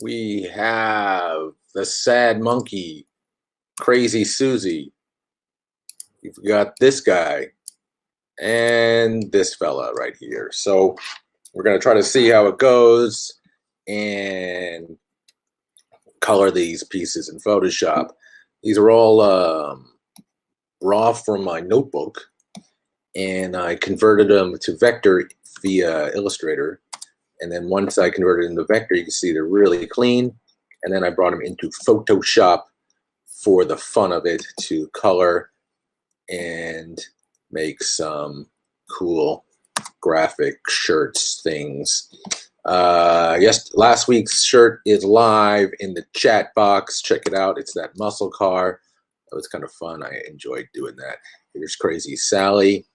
We have the sad monkey, Crazy Susie. You've got this guy and this fella right here. So we're going to try to see how it goes and color these pieces in Photoshop. These are all raw from my notebook, and I converted them to vector via Illustrator. And then once I converted into vector, you can see they're really clean. And then I brought them into Photoshop for the fun of it to color and make some cool graphic shirts things. Yes, last week's shirt is live in the chat box. Check it out. It's that muscle car. That was kind of fun. I enjoyed doing that. Here's Crazy Sally.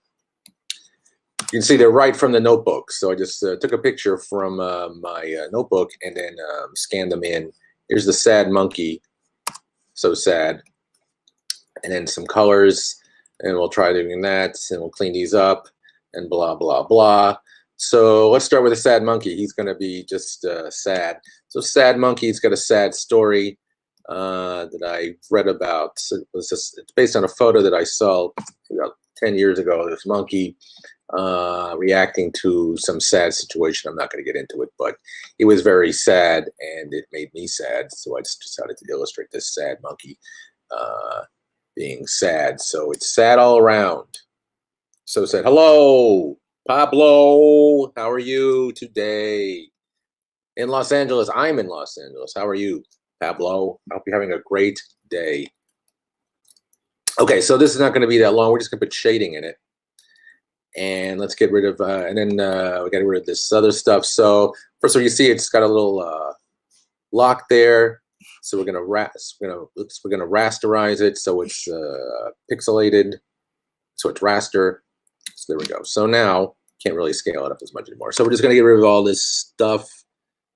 You can see they're right from the notebook. So I just took a picture from my notebook and then scanned them in. Here's the sad monkey. So sad. And then some colors. And we'll try doing that. And we'll clean these up. And blah, blah, blah. So let's start with a sad monkey. He's going to be just sad. So sad monkey's got a sad story that I read about. So it's based on a photo that I saw about 10 years ago. This monkey reacting to some sad situation. I'm not going to get into it, but it was very sad and it made me sad. So I just decided to illustrate this sad monkey being sad. So it's sad all around. So sad. Hello, Pablo. How are you today? In Los Angeles. I'm in Los Angeles. How are you, Pablo? I hope you're having a great day. Okay, so this is not going to be that long. We're just going to put shading in it. And let's get rid of, and then we got to get rid of this other stuff. So first of all, you see it's got a little lock there. So we're gonna rasterize it so it's pixelated. So it's raster. So there we go. So now can't really scale it up as much anymore. So we're just gonna get rid of all this stuff.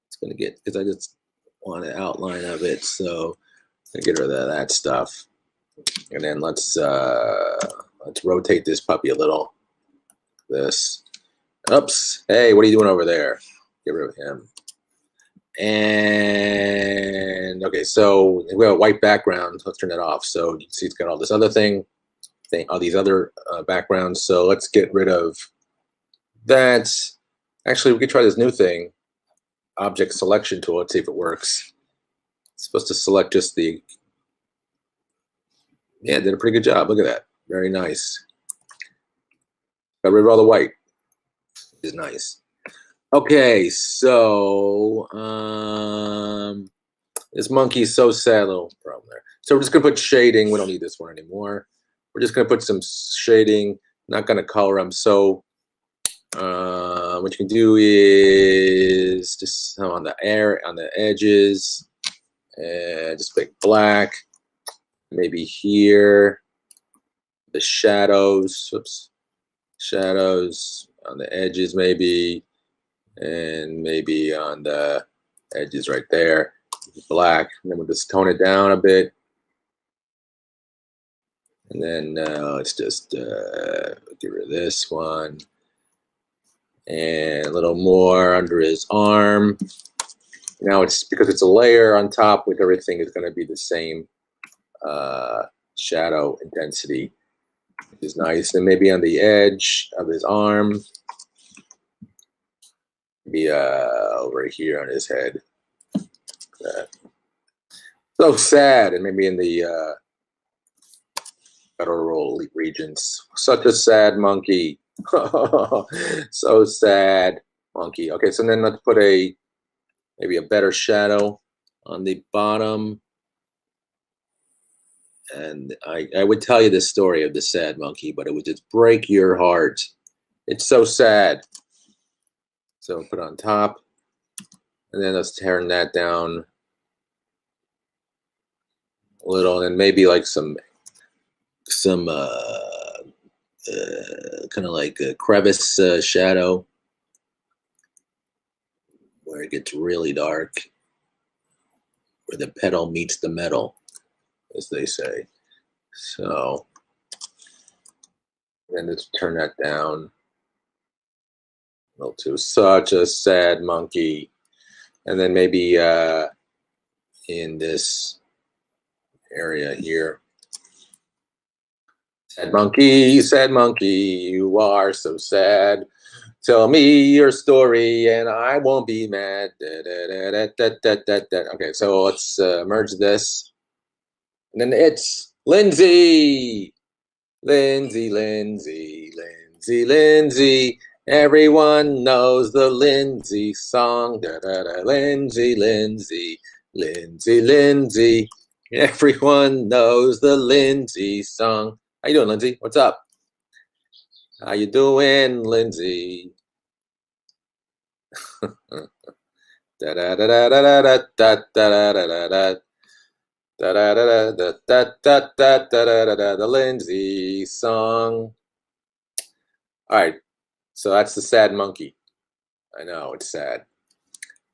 It's gonna get, because I just want an outline of it. So I'm gonna get rid of that stuff. And then let's rotate this puppy a little. This. Oops. Hey, what are you doing over there? Get rid of him. And okay, so we have a white background. Let's turn that off. So you can see it's got all this other thing, all these other backgrounds. So let's get rid of that. Actually, we could try this new thing, object selection tool. Let's see if it works. It's supposed to select just the. Yeah, did a pretty good job. Look at that. Very nice. Got rid of all the white. Is nice. Okay, so this monkey's so sad. Little problem there. So we're just gonna put shading. We don't need this one anymore. We're just gonna put some shading. Not gonna color them. So what you can do is just on the edges, and just pick black. Maybe here, the shadows. Oops. Shadows on the edges maybe, and maybe on the edges right there, black. And then we'll just tone it down a bit. And then let's just get rid of this one. And a little more under his arm. Now it's, because it's a layer on top with everything, is going to be the same shadow intensity. Which is nice. And maybe on the edge of his arm, maybe over here on his head. So sad. And maybe in the federal regions. Such a sad monkey. So sad monkey. Okay, so then let's put maybe a better shadow on the bottom. And I would tell you the story of the sad monkey, but it would just break your heart. It's so sad. So put on top, and then let's turn that down a little, and maybe like some kind of like a crevice shadow where it gets really dark, where the pedal meets the metal, as they say. So then let's turn that down a little too. Such a sad monkey. And then maybe in this area here. Sad monkey, you are so sad. Tell me your story and I won't be mad. Okay, so let's merge this. And then it's Lindsay. Lindsay, Lindsay, Lindsay, Lindsay. Everyone knows the Lindsay song. Lindsay, Lindsay, Lindsay, Lindsay. Everyone knows the Lindsay song. How you doing, Lindsay? What's up? How you doing, Lindsay? Da da da da da da da da da da. Da da da da da da da da da da. The Lindsay song. All right, so that's the sad monkey. I know it's sad.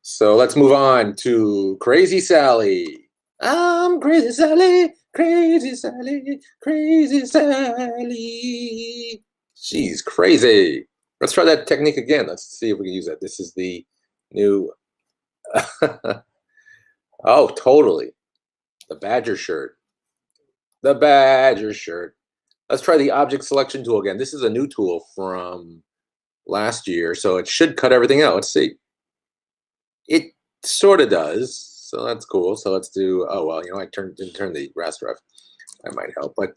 So let's move on to Crazy Sally. I'm Crazy Sally, Crazy Sally, Crazy Sally. She's crazy. Let's try that technique again. Let's see if we can use that. This is the new. Oh, totally. The Badger shirt. The Badger shirt. Let's try the object selection tool again. This is a new tool from last year, so it should cut everything out. Let's see. It sort of does, so that's cool. So let's do. Oh well, you know, I didn't turn the raster off. That might help. But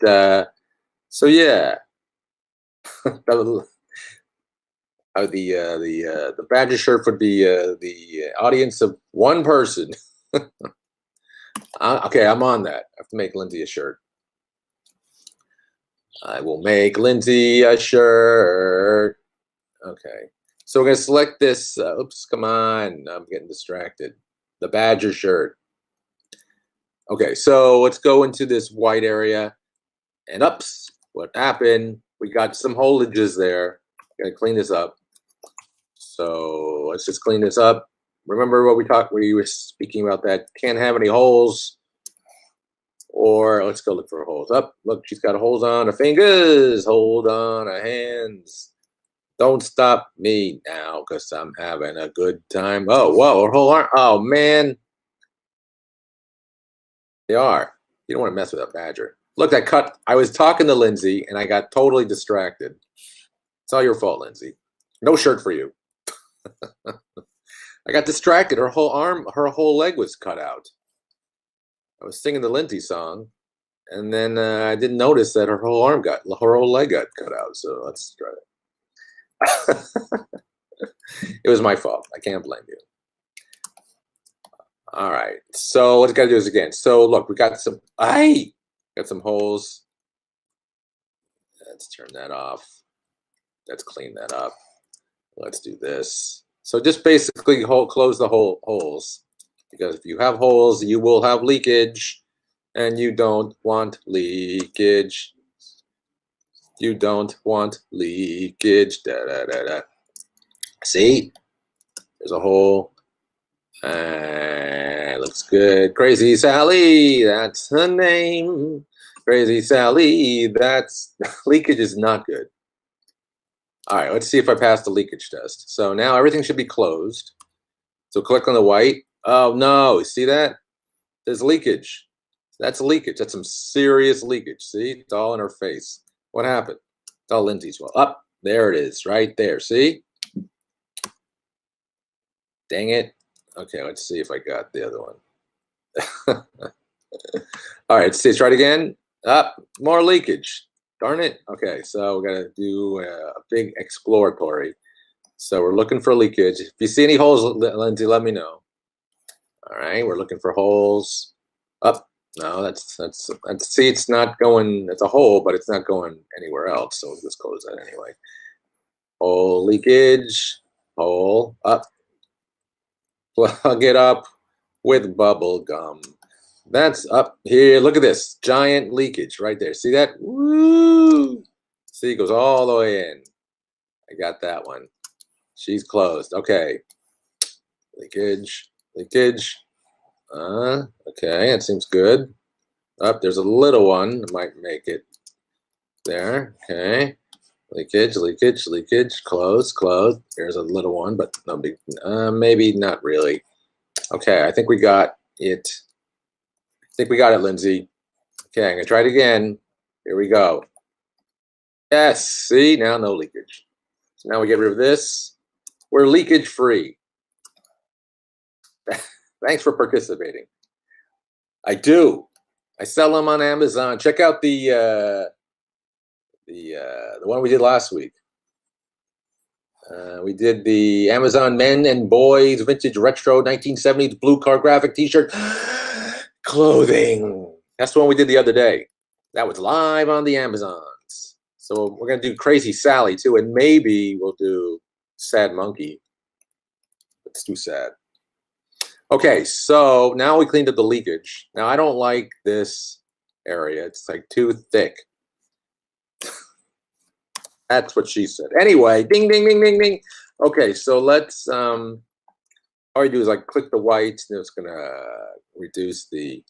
so yeah, the Badger shirt would be the audience of one person. Okay, I'm on that. I have to make Lindsay a shirt. I will make Lindsay a shirt. Okay, so we're going to select this. Oops, come on. I'm getting distracted. The Badger shirt. Okay, so let's go into this white area. And ups, what happened? We got some holages there. Got to clean this up. So let's just clean this up. Remember what we were speaking about that. Can't have any holes. Or let's go look for holes. Up, look, she's got holes on her fingers. Hold on her hands. Don't stop me now, because I'm having a good time. Oh, whoa, her whole arm. Oh, man. They are. You don't want to mess with a badger. Look, I was talking to Lindsay, and I got totally distracted. It's all your fault, Lindsay. No shirt for you. I got distracted. Her whole leg was cut out. I was singing the Lindsay song, and then I didn't notice that her whole leg got cut out. So let's try it. It was my fault. I can't blame you. All right. So what we got to do is again. So look, we got some. Got some holes. Let's turn that off. Let's clean that up. Let's do this. So just basically close the holes. Because if you have holes, you will have leakage, and you don't want leakage. You don't want leakage. Da, da, da, da. See? There's a hole. Looks good. Crazy Sally, that's her name. Crazy Sally, that's leakage is not good. All right, let's see if I passed the leakage test. So now everything should be closed. So click on the white. Oh no, see that? There's leakage. That's leakage. That's some serious leakage. See, it's all in her face. What happened? It's all Lindsay's fault. Up, there it is, right there. See? Dang it. Okay, let's see if I got the other one. All right, let's try it again. Up, more leakage. Darn it. Okay, so we're gonna do a big exploratory. So we're looking for leakage. If you see any holes, Lindsay, let me know. All right, we're looking for holes. Up. No, that's see, it's not going. It's a hole, but it's not going anywhere else. So we'll just close that anyway. Hole, leakage. Hole. Up. Plug it up with bubble gum. That's up here. Look at this giant leakage right there. See that? Woo! See, it goes all the way in. I got that one. She's closed. Okay. Leakage. Leakage. Okay, that seems good. Up, there's a little one. I might make it there. Okay. Leakage, leakage, leakage. Close, close. There's a little one, but no big. Maybe not really. Okay, I think we got it think we got it, Lindsay. Okay, I'm gonna try it again. Here we go. Yes, see, now no leakage. So now we get rid of this. We're leakage free. Thanks for participating. I do. I sell them on Amazon. Check out the one we did last week. We did the Amazon Men and Boys Vintage Retro 1970s Blue Car Graphic T-shirt clothing. That's the one we did the other day. That was live on the Amazons. So we're going to do Crazy Sally too, and maybe we'll do Sad Monkey. It's too sad. Okay, so now we cleaned up the leakage. Now I don't like this area. It's like too thick. That's what she said. Anyway, ding, ding, ding, ding, ding. Okay, so let's, all you do is like click the white, and it's gonna reduce the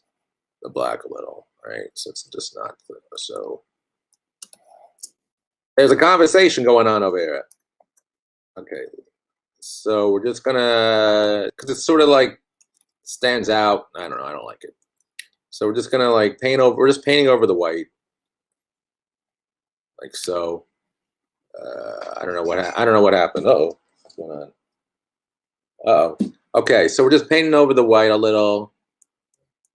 black a little, right? So it's just not, so. There's a conversation going on over here. Okay, so we're just gonna, because it's sort of like stands out. I don't know, I don't like it. So we're just gonna like paint over, we're just painting over the white. Like so. I don't know what happened. Uh-oh, what's going on? Uh-oh. Okay, so we're just painting over the white a little,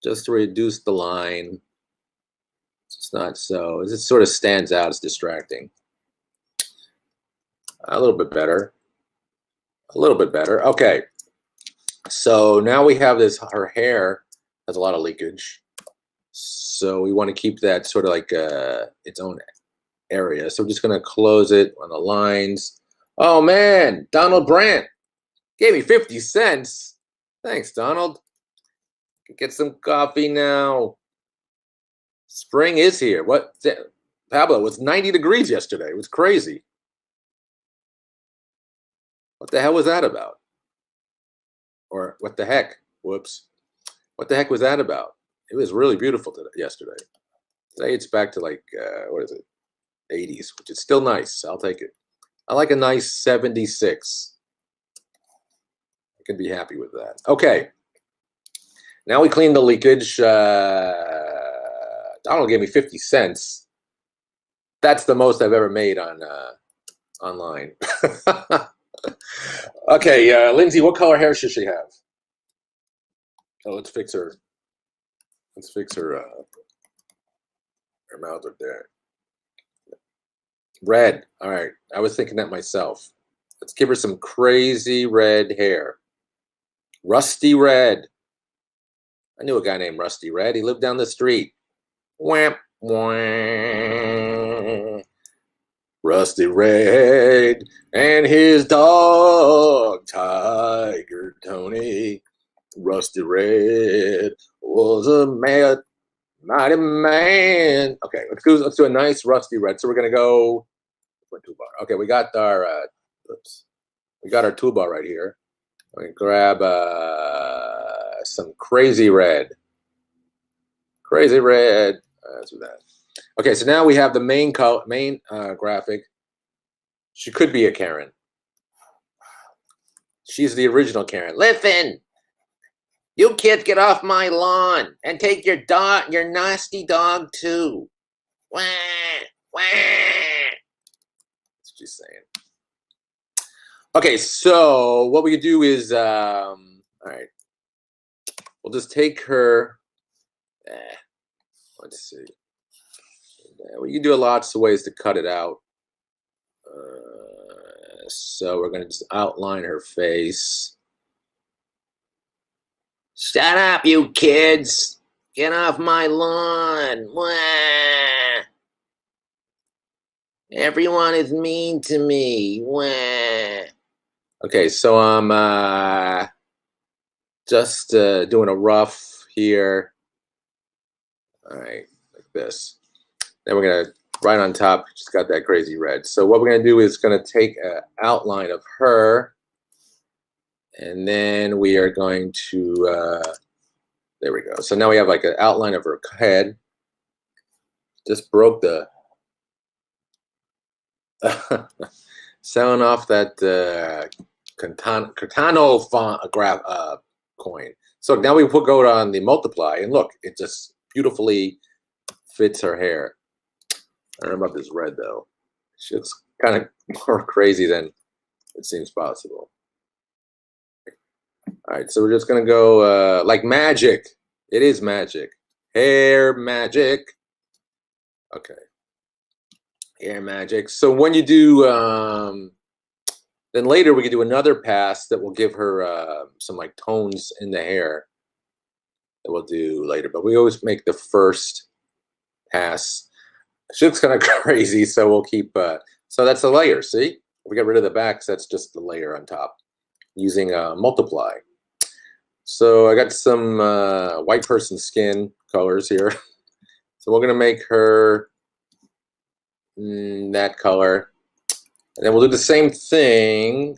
just to reduce the line. It's not so. It just sort of stands out. It's distracting. A little bit better. A little bit better. Okay. So now we have this. Her hair has a lot of leakage, so we want to keep that sort of like its own area. So we're just going to close it on the lines. Oh man, Donald Brandt gave me 50 cents. Thanks, Donald. Get some coffee now. Spring is here. What? Pablo, it was 90 degrees yesterday. It was crazy. What the hell was that about? Or what the heck? Whoops. What the heck was that about? It was really beautiful yesterday. Today it's back to like, what is it? 80s, which is still nice. I'll take it. I like a nice 76. I can be happy with that. Okay. Now we clean the leakage. Donald gave me 50 cents. That's the most I've ever made on online. Okay, Lindsay, what color hair should she have? Oh, let's fix her. Let's fix her mouth right there. Red. All right. I was thinking that myself. Let's give her some crazy red hair. Rusty Red. I knew a guy named Rusty Red. He lived down the street. Wham, wham. Rusty Red and his dog, Tiger Tony. Rusty Red was a mighty man. Okay, let's do a nice Rusty Red. So we're gonna go. Toolbar. Okay, we got our we got our toolbar right here. We can grab some crazy red. Crazy red. Let's do that. Okay, so now we have the main graphic. She could be a Karen. She's the original Karen. Listen, you kids get off my lawn and take your dog, your nasty dog too. Wah, wah. That's what she's saying. Okay, so what we could do is, all right, we'll just take her. Let's see. We can do lots of ways to cut it out. So we're going to just outline her face. Shut up, you kids. Get off my lawn. Wah. Everyone is mean to me. Wah. Okay, so I'm just doing a rough here. All right, like this. Then we're going to, right on top, just got that crazy red. So what we're going to do is going to take an outline of her. And then we are going to, there we go. So now we have like an outline of her head. Just broke the, selling off that Cardano font coin. So now we go on the multiply, and look, it just beautifully fits her hair. I don't know about this red though. She looks kind of more crazy than it seems possible. All right, so we're just gonna go like magic. It is magic. Hair magic. Okay. Hair magic. So when you do, then later we can do another pass that will give her some like tones in the hair that we'll do later. But we always make the first pass. She looks kind of crazy, so we'll keep, so that's the layer, see? If we get rid of the backs, that's just the layer on top using multiply. So I got some white person skin colors here. So we're gonna make her that color. And then we'll do the same thing.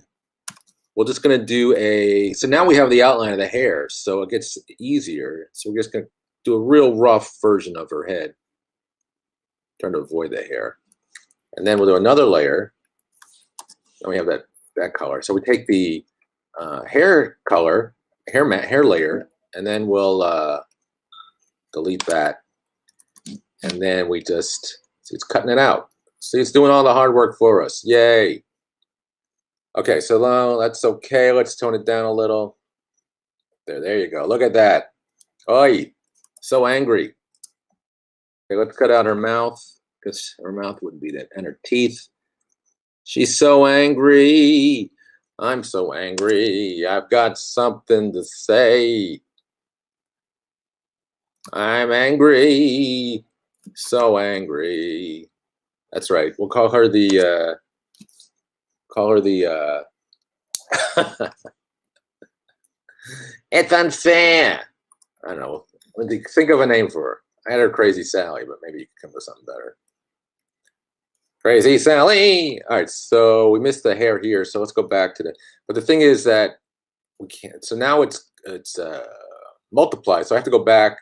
We're just gonna do so now we have the outline of the hair, so it gets easier. So we're just gonna do a real rough version of her head. Trying to avoid the hair. And then we'll do another layer. Then we have that color. So we take the hair color, hair layer, and then we'll delete that. And then we just, see, it's cutting it out. See, it's doing all the hard work for us. Yay. Okay, so now that's okay. Let's tone it down a little. There you go. Look at that. Oi, so angry. Okay, let's cut out her mouth, because her mouth wouldn't be that, and her teeth. She's so angry. I'm so angry. I've got something to say. I'm angry. So angry. That's right. We'll call her the it's unfair. I don't know. Think of a name for her. I had her Crazy Sally, but maybe you could come with something better. Crazy Sally. All right, so we missed the hair here, so let's go back to but the thing is that we can't. So now it's multiplied. So I have to go back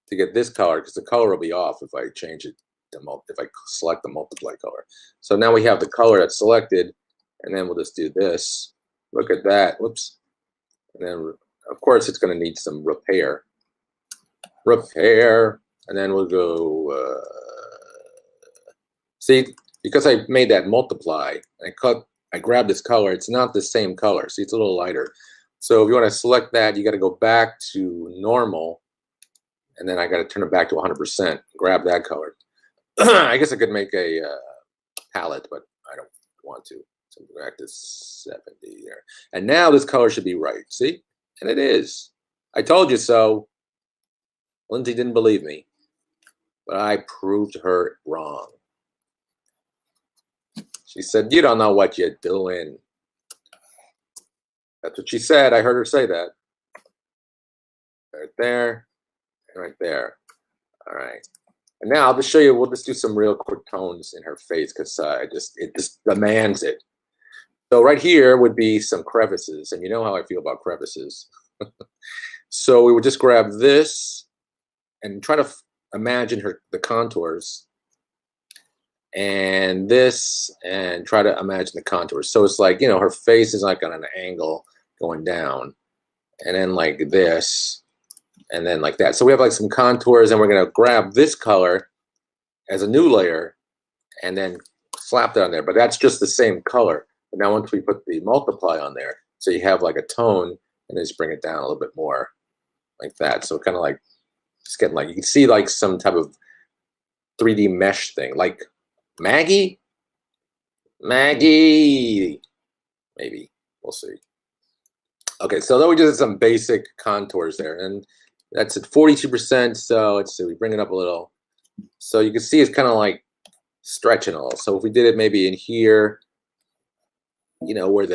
to get this color because the color will be off if I change it if I select the multiply color. So now we have the color that's selected, and then we'll just do this. Look at that. Whoops. And then of course it's going to need some repair. And then we'll go, see, because I made that multiply, I grabbed this color, it's not the same color. See, it's a little lighter. So if you want to select that, you got to go back to normal, and then I got to turn it back to 100%, grab that color. I guess I could make a palette, but I don't want to. So go back to 70 there. And now this color should be right, see? And it is. I told you so. Lindsay didn't believe me, but I proved her wrong. She said, "You don't know what you're doing." That's what she said. I heard her say that. Right there, and right there. All right. And now I'll just show you, we'll just do some real quick tones in her face because it just demands it. So right here would be some crevices, and you know how I feel about crevices. So we would just grab this and try to imagine the contours, and this, and try to imagine the contours. So it's like, you know, her face is like on an angle going down, and then like this, and then like that. So we have like some contours, and we're gonna grab this color as a new layer and then slap that on there. But that's just the same color. But now once we put the multiply on there, so you have like a tone, and then just bring it down a little bit more like that. So kind of like, it's getting like, you can see like some type of 3D mesh thing, like Maggie, maybe, we'll see. Okay, so then we just did some basic contours there, and that's at 42%. So let's see, we bring it up a little. So you can see it's kind of like stretching a little. So if we did it maybe in here, you know, where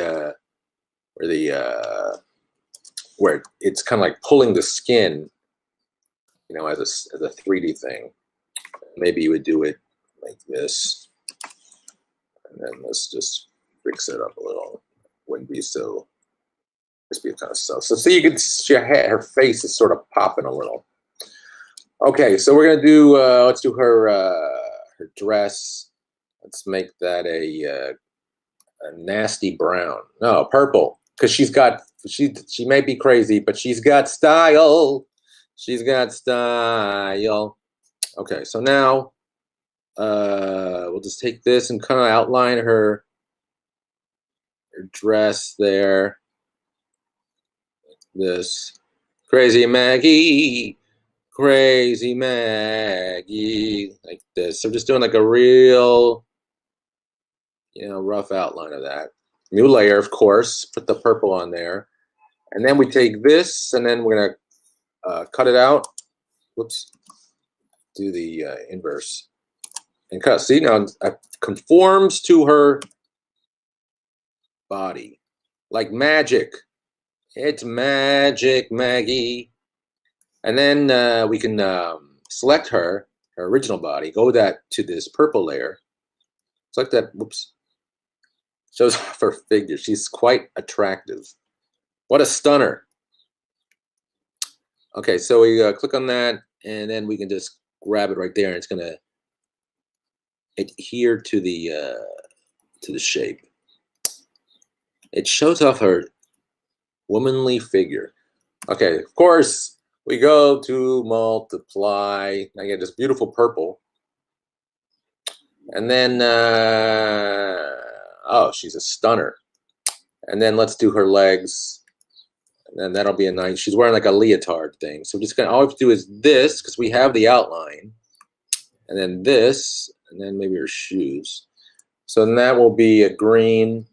it's kind of like pulling the skin, you know, as a 3D thing. Maybe you would do it like this, and then let's just fix it up a little. Wouldn't be so. Just be kind of so. So see, you can see her face is sort of popping a little. Okay, so we're gonna do. Let's do her dress. Let's make that a nasty brown. No, purple, because she's got She may be crazy, but she's got style. She's got style. Okay, so now we'll just take this and kind of outline her dress there. This crazy Maggie, crazy Maggie, like this. So just doing like a real, rough outline of that. New layer, of course. Put the purple on there, and then we take this, and then we're gonna cut it out. Whoops. Do the inverse and cut. See, now it conforms to her body like magic. It's magic, Maggie. And then we can select her original body. Go to this purple layer. Select that. Whoops. Shows off her figure. She's quite attractive. What a stunner. Okay, so we click on that, and then we can just grab it right there, and it's gonna adhere to the shape. It shows off her womanly figure. Okay, of course, we go to multiply. I get this beautiful purple. And then, oh, she's a stunner. And then let's do her legs. And then that'll be a nice, she's wearing like a leotard thing. So we're just gonna, all we have to do is this, because we have the outline. And then this, and then maybe her shoes. So then that will be a green.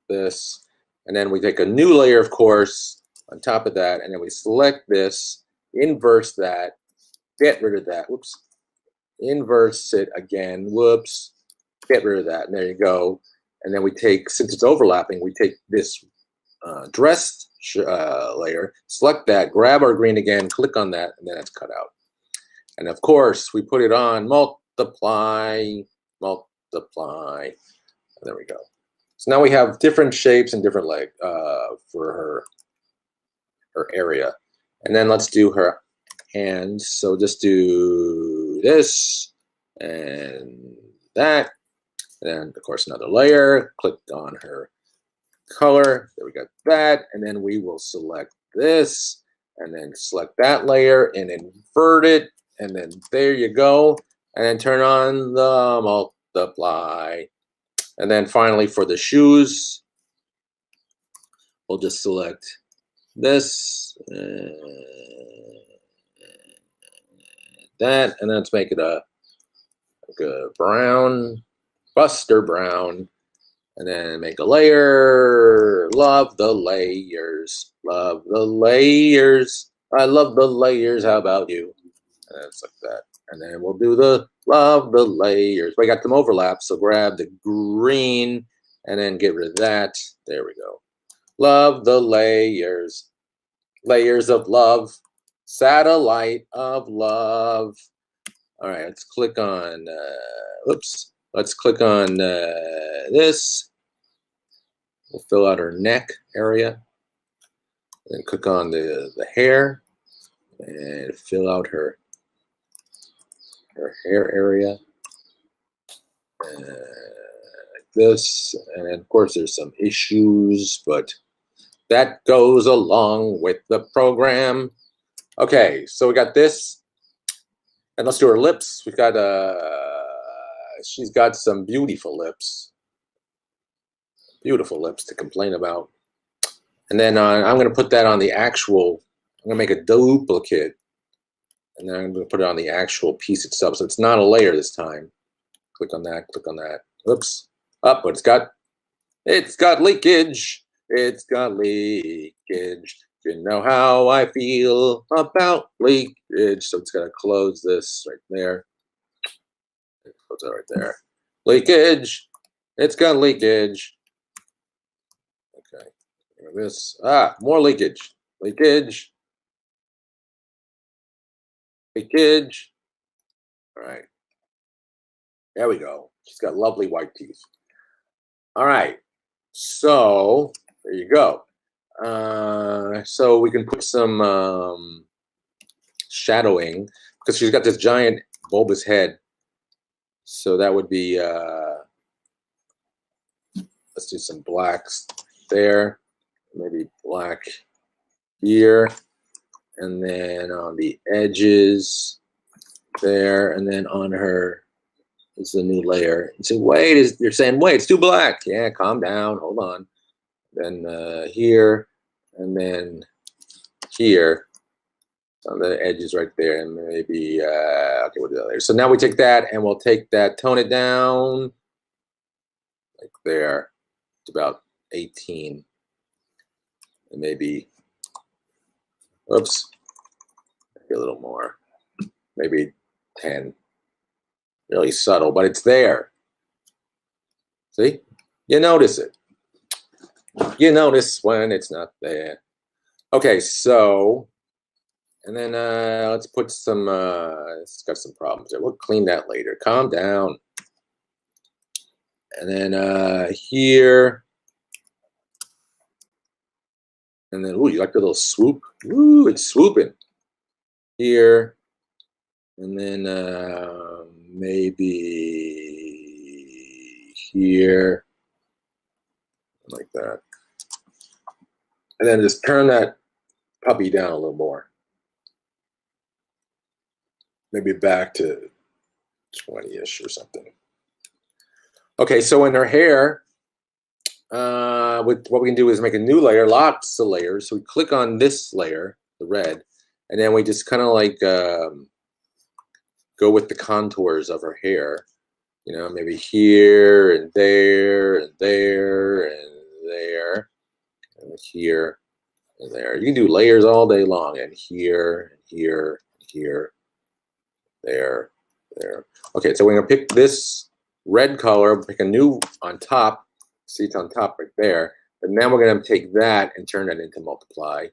This, and then we take a new layer, of course, on top of that, and then we select this, inverse that, get rid of that, whoops, inverse it again, whoops, get rid of that, and there you go. And then we take, since it's overlapping, we take this dressed layer, select that, grab our green again, click on that, and then it's cut out. And of course, we put it on multiply, multiply, and there we go. So now we have different shapes and different leg for her area. And then let's do her hands. So just do this and that. And then, of course, another layer. Click on her color. There we got that. And then we will select this and then select that layer and invert it. And then there you go. And then turn on the multiply. And then finally for the shoes, we'll just select this, that, and let's make it a brown, Buster Brown, and then make a layer. Love the layers, love the layers. I love the layers. How about you? And it's like that. And then we'll do the love the layers. We got them overlap, so grab the green and then get rid of that. There we go. Love the layers. Layers of love. Satellite of love. All right, let's click on, oops. Let's click on this. We'll fill out her neck area. Then click on the hair and fill out her hair area, like this, and of course there's some issues, but that goes along with the program. Okay, so we got this, and let's do her lips. We got she's got some beautiful lips to complain about, and then I'm going to put that on the actual. I'm going to make a duplicate. And then I'm going to put it on the actual piece itself. So it's not a layer this time. Click on that, click on that. Oops. Up, but it's got leakage. It's got leakage. You know how I feel about leakage. So it's got to close this right there. Close that right there. Leakage. It's got leakage. Okay. This. More leakage. Leakage. Leakage. All right. There we go. She's got lovely white teeth. All right. So there you go. So we can put some shadowing because she's got this giant bulbous head. So that would be let's do some blacks there, maybe black here, and then on the edges there, and then on her is the new layer. You say, wait, you're saying, wait, it's too black. Yeah, calm down, hold on. Then here, and then here on the edges right there, and maybe okay, we'll do that later. So now we take that and we'll take that, tone it down like there. It's about 18, and maybe, oops, maybe a little more, maybe 10. Really subtle, but it's there. See, you notice it. You notice when it's not there. Okay, so. And then let's put some, it's got some problems there. We'll clean that later. Calm down. And then here. And then, ooh, you like the little swoop? Ooh, it's swooping. Here. And then maybe here. Like that. And then just turn that puppy down a little more. Maybe back to 20-ish or something. Okay, so in her hair, what we can do is make a new layer, lots of layers. So we click on this layer, the red, and then we just kind of like go with the contours of her hair. You know, maybe here and there and there and there and here and there. You can do layers all day long, and here, and here, and here. There. Okay, so we're gonna pick this red color, pick a new on top. See, it's on top right there. And then we're gonna take that and turn that into multiply,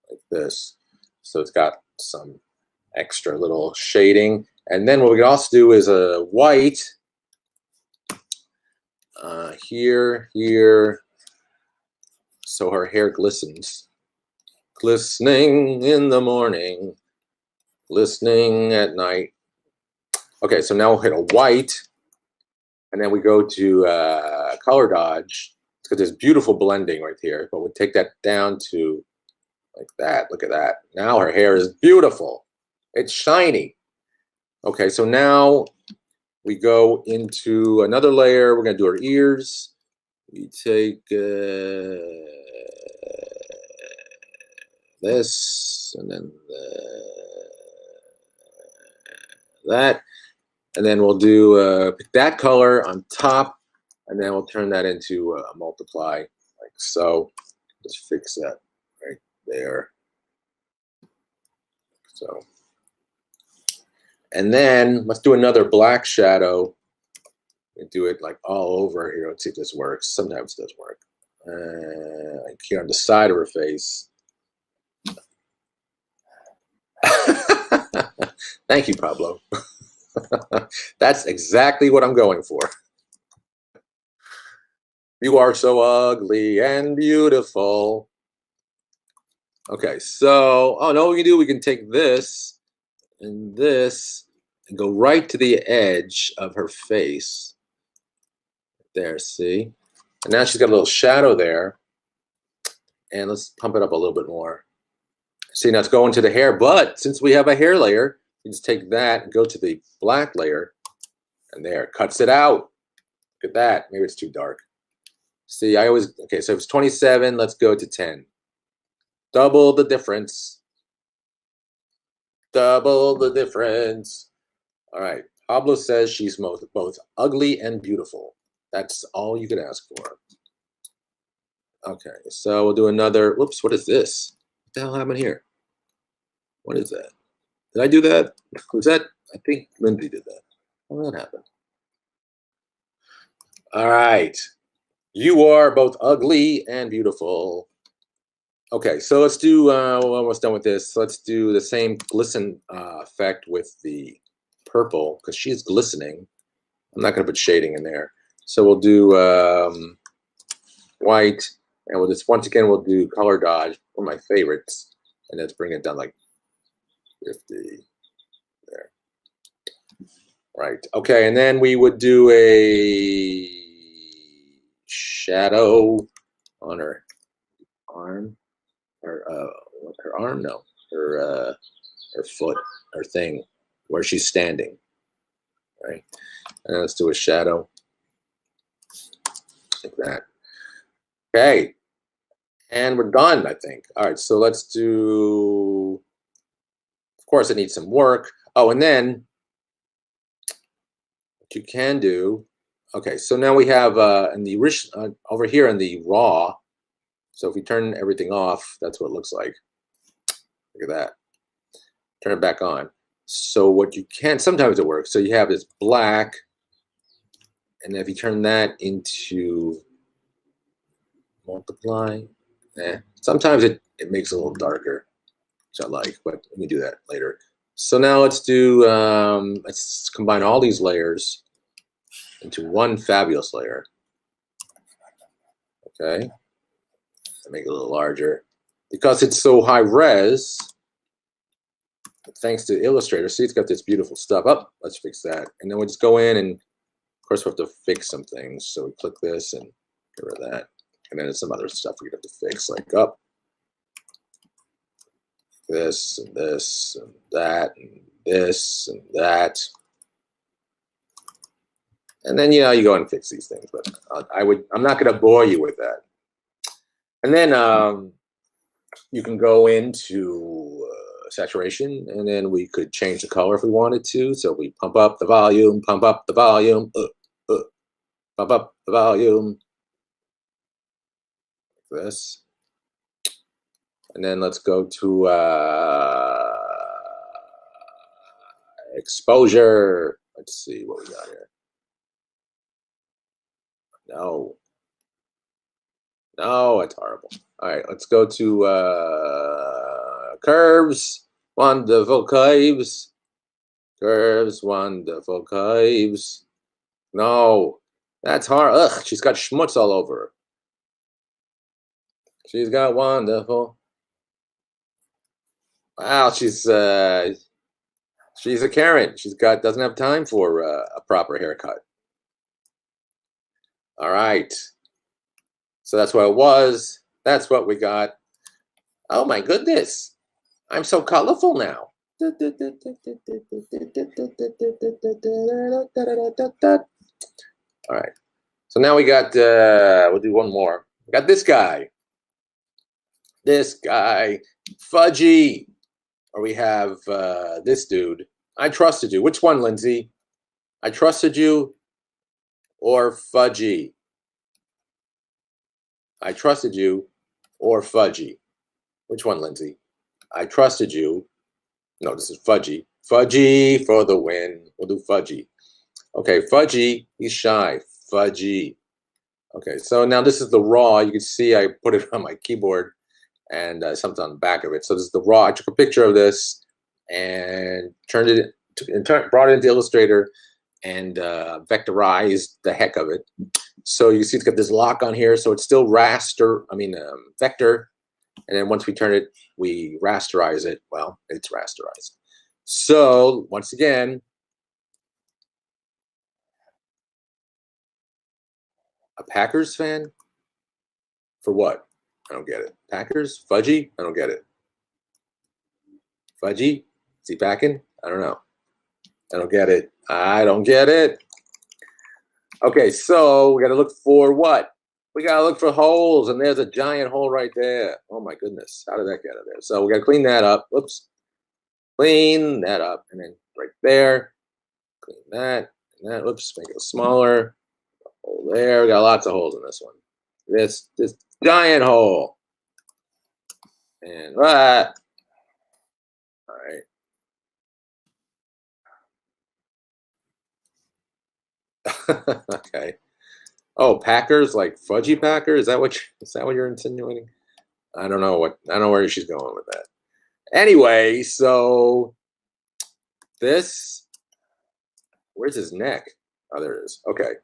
like this. So it's got some extra little shading. And then what we can also do is a white here, so her hair glistens. Glistening in the morning. Listening at night. Okay, so now we'll hit a white, and then we go to color dodge. It's got this beautiful blending right here, but we'll take that down to like that. Look at that. Now her hair is beautiful. It's shiny. Okay, so now we go into another layer. We're gonna do her ears. We take this, and then that, and then we'll do pick that color on top, and then we'll turn that into multiply, like so. Just fix that right there. So, and then let's do another black shadow and do it like all over here. Let's see if this works. Sometimes it does work. Like here on the side of her face. Thank you, Pablo. That's exactly what I'm going for. You are so ugly and beautiful. Okay, so, oh no, what we can do, we can take this and go right to the edge of her face. There, see? And now she's got a little shadow there. And let's pump it up a little bit more. See, now it's going to the hair, but since we have a hair layer, you just take that and go to the black layer, and there, cuts it out. Look at that. Maybe it's too dark. See, okay, so if it's 27, let's go to 10. Double the difference. Double the difference. All right, Pablo says she's both ugly and beautiful. That's all you could ask for. Okay, so we'll do another, whoops, what is this? What the hell happened here? What is that? Did I do that? Was that, I think Lindsay did that. How did that happen? All right. You are both ugly and beautiful. Okay, so let's do, we're almost done with this. Let's do the same glisten effect with the purple, because she's glistening. I'm not going to put shading in there. So we'll do white, and we'll just, once again, we'll do color dodge, one of my favorites, and let's bring it down like 50. There. Right. Okay, and then we would do a shadow on her arm, her arm, no, her foot, her thing, where she's standing, right? And let's do a shadow like that. Okay, and we're done, I think. All right, so let's do. Of course, it needs some work. Oh, and then what you can do. Okay, so now we have in the over here in the raw. So if we turn everything off, that's what it looks like. Look at that. Turn it back on. So what you can, sometimes it works. So you have this black, and if you turn that into multiply, sometimes it makes it a little darker, which I like, but let me do that later. So now let's do, let's combine all these layers into one fabulous layer. Okay, make it a little larger. Because it's so high res, thanks to Illustrator, see it's got this beautiful stuff. Oh, let's fix that. And then we just go in and of course we have to fix some things. So we click this and get rid of that. And then there's some other stuff we have to fix, like up this and this and that and this and that. And then, you know, you go and fix these things, but I'm not going to bore you with that. And then you can go into saturation, and then we could change the color if we wanted to. So we pump up the volume, pump up the volume, pump up the volume, like this. And then let's go to exposure. Let's see what we got here. No, it's horrible. All right, let's go to curves, wonderful curves, wonderful curves. No, that's hard. Ugh, she's got schmutz all over her. She's got wonderful. Wow, she's a Karen. Doesn't have time for a proper haircut. All right. So that's what it was. That's what we got. Oh my goodness. I'm so colorful now. All right. So now we got, we'll do one more. We got this guy. Fudgy. Or we have this dude. I trusted you. Which one, Lindsay? I trusted you or Fudgy? I trusted you or Fudgy? Which one, Lindsay? I trusted you. No, this is Fudgy. Fudgy for the win. We'll do Fudgy. Okay, Fudgy, he's shy. Fudgy. Okay, so now this is the raw. You can see I put it on my keyboard and something on the back of it. So this is the raw. I took a picture of this and brought it into Illustrator and vectorized the heck of it. So you can see it's got this lock on here. So it's still vector. And then once we turn it, we rasterize it. Well, it's rasterized. So once again, a Packers fan? For what? I don't get it. Packers? Fudgy? I don't get it. Fudgy? Is he packing? I don't know. I don't get it. I don't get it. Okay, so we got to look for what? We got to look for holes, and there's a giant hole right there. Oh, my goodness. How did that get out of there? So we got to clean that up. Whoops. Clean that up, and then right there. Clean that, and that. Whoops, make it smaller. Hole there. We got lots of holes in this one. This giant hole. And that. All right. Okay. Oh, Packers, like Fudgy Packer? Is that what you're insinuating? I don't know where she's going with that. Anyway, so this, where's his neck? Oh, there it is. Okay.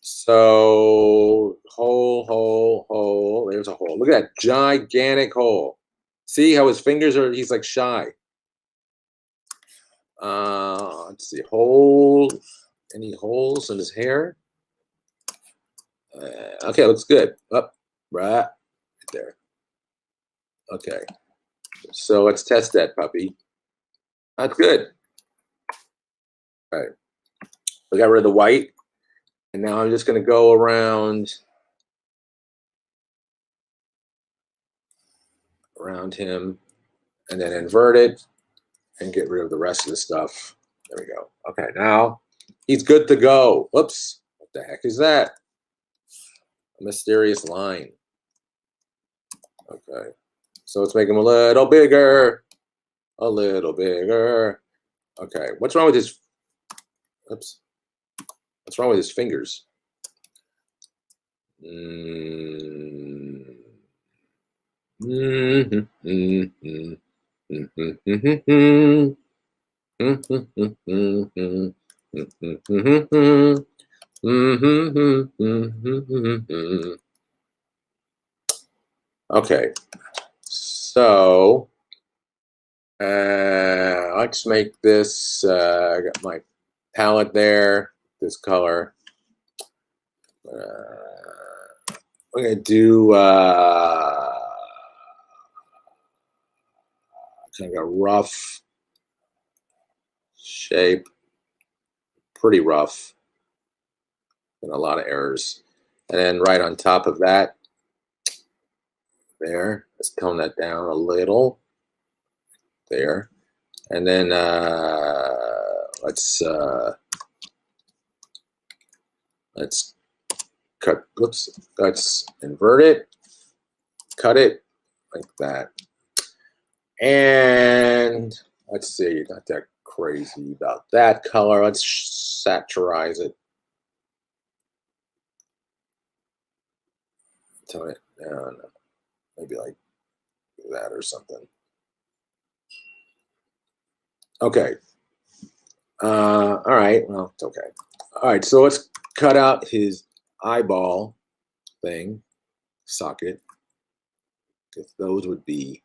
So hole. There's a hole. Look at that gigantic hole. See how his fingers are, he's like shy. Let's see, hole. Any holes in his hair? Okay, looks good. Up, right there. Okay, so let's test that puppy. That's good. All right, we got rid of the white, and now I'm just going to go around him, and then invert it, and get rid of the rest of the stuff. There we go. Okay, now he's good to go. Whoops, what the heck is that? A mysterious line. Okay, so let's make him a little bigger. A little bigger. Okay, what's wrong with his? Oops. What's wrong with his fingers? Okay, so let's make this. I got my palette there. This color. We're gonna do kind of a rough shape, pretty rough, and a lot of errors. And then right on top of that, there, let's tone that down a little. There, and then let's cut. Oops, let's invert it, cut it like that. And let's see, not that crazy about that color. Let's saturize it. Tone it down, maybe like that or something. Okay. All right. Well, it's okay. All right. So let's cut out his eyeball thing, socket, because those would be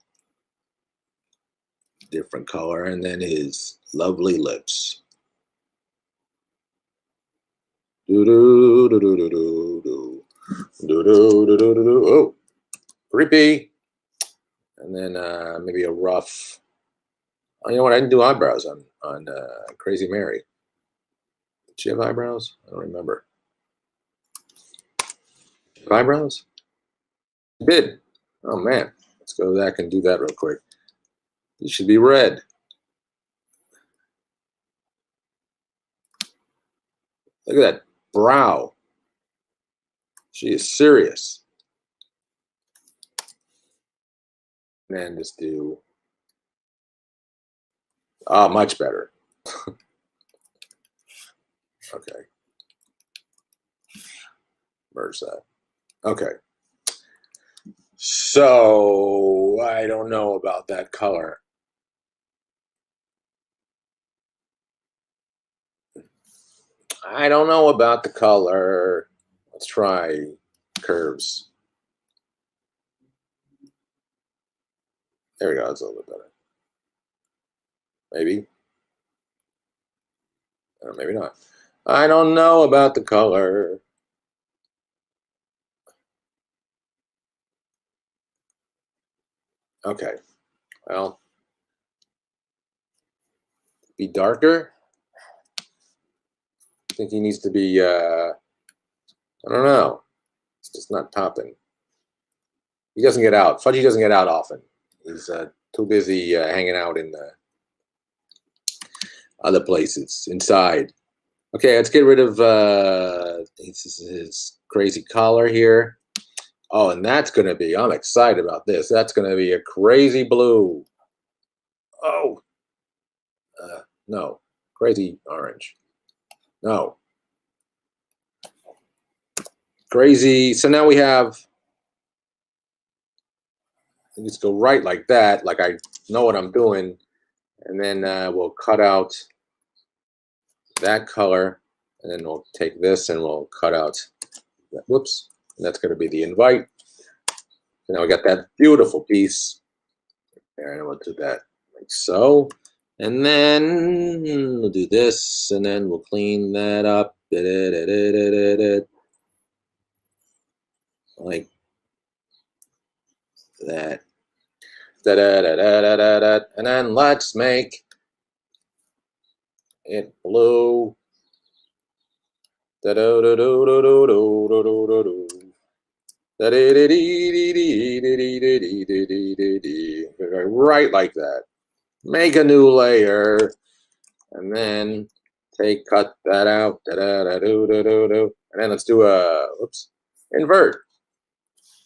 different color, and then his lovely lips. Oh, creepy. And then maybe a rough. Oh, you know what? I didn't do eyebrows on Crazy Mary. Did she have eyebrows? I don't remember. Eyebrows? She did. Oh man, let's go back and do that real quick. These should be red. Look at that brow. She is serious. And then just do. Ah, much better. Okay. Merge that. Okay. So I don't know about that color. I don't know about the color. Let's try curves. There we go. It's a little bit better. Maybe. Or maybe not. I don't know about the color. Okay. Well, be darker. I think he needs to be, I don't know. It's just not popping. He doesn't get out. Fudgy doesn't get out often. He's too busy hanging out in other places, inside. Okay, let's get rid of his crazy collar here. Oh, and that's going to be, I'm excited about this. That's going to be a crazy blue. Oh, no, crazy orange. No. Crazy. So now we have, let's go right like that, like I know what I'm doing. And then we'll cut out that color. And then we'll take this and we'll cut out, whoops, and that's going to be the invite. So now we got that beautiful piece. There, and we'll do that like so. And then we'll do this, and then we'll clean that up. like that. Da da da da da da da. And then let's make it blue. Da da da da da da da da da da. Right like that. Make a new layer, and then cut that out. And then let's do a invert.